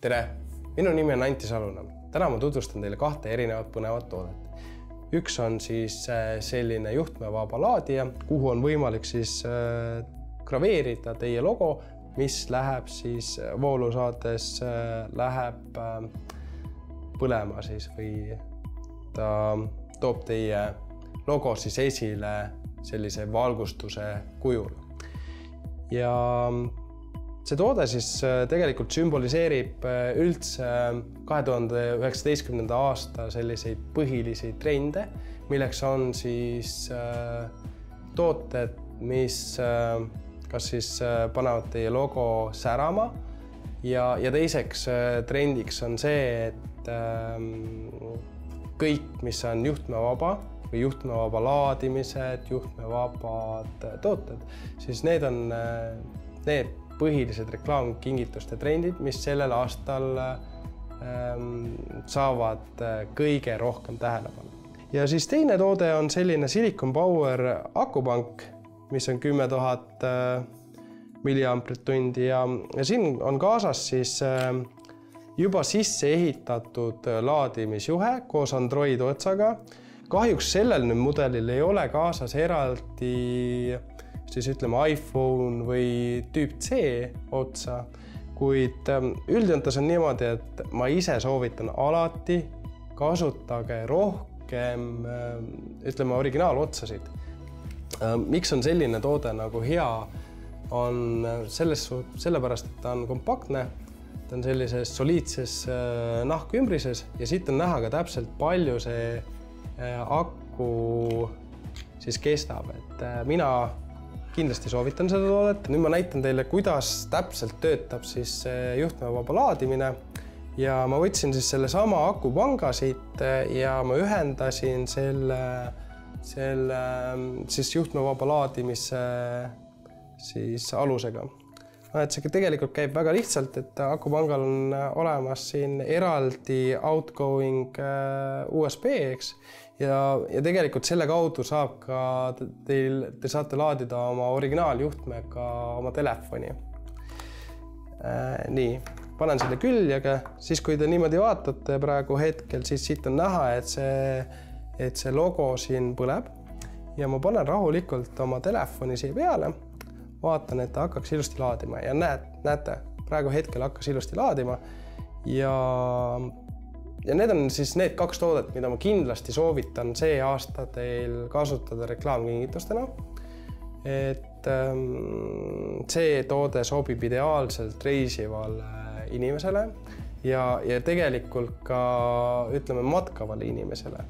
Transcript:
Tere! Minu nimi on Antti Salunen. Täna ma tutvustan teile kahte erinevat põnevat toodet. Üks on siis selline juhtmevaba laadija, kuhu on võimalik siis graveerida teie logo, mis läheb siis voolu saades läheb põlema siis või ta toob teie logo siis esile sellise valgustuse kujul. Ja see toode siis tegelikult sümboliseerib üldse 2019. aasta selliseid põhilisi trende, milleks on siis tooted, mis kas siis panevad teie logo särama ja teiseks trendiks on see, et kõik, mis on juhtmevaba või juhtmevaba laadimised, juhtmevabad tooted, siis need on need põhilised reklaamkingituste trendid, mis sellel aastal saavad kõige rohkem tähelepanu. Ja siis teine toode on selline Silicon Power akupank, mis on 10 000 milliamprit-tundi ja siin on kaasas siis juba sisse ehitatud laadimisjuhe koos Android otsaga. Kahjuks sellel nüüd mudelil ei ole kaasas eraldi siis ütleme iPhone või tüüp C otsa, kuid üldjoontes on niimoodi, et ma ise soovitan alati kasutage rohkem ütleme originaalotsasid. Miks on selline toode nagu hea, on sellepärast, et ta on kompaktne, ta on sellises soliidses nahkümbrises ja siit on näha ka täpselt palju see aku siis kestab, et mina kindlasti soovitan seda toodet. Nüüd ma näitan teile, kuidas täpselt töötab siis juhtmevaba laadimine ja ma võtsin siis selle sama akupanga siit ja ma ühendasin selle siis juhtmevaba laadimise siis alusega. Et see tegelikult käib väga lihtsalt, et akupangal on olemas siin eraldi outgoing USB, eks? Ja tegelikult selle kaudu saab ka te saate laadida oma originaaljuhtmega oma telefoni. Nii, panen selle küljega, siis kui te niimoodi vaatate praegu hetkel, siis siit on näha, et see logo siin põleb ja ma panen rahulikult oma telefoni siia peale, vaatan, et ta hakkaks ilusti laadima ja näete, praegu hetkel hakkas ilusti laadima ja need on siis need kaks toodet, mida ma kindlasti soovitan see aasta teil kasutada reklaamkingitustena. Et see toode sobib ideaalselt reisivale inimesele ja tegelikult ka ütleme matkavale inimesele.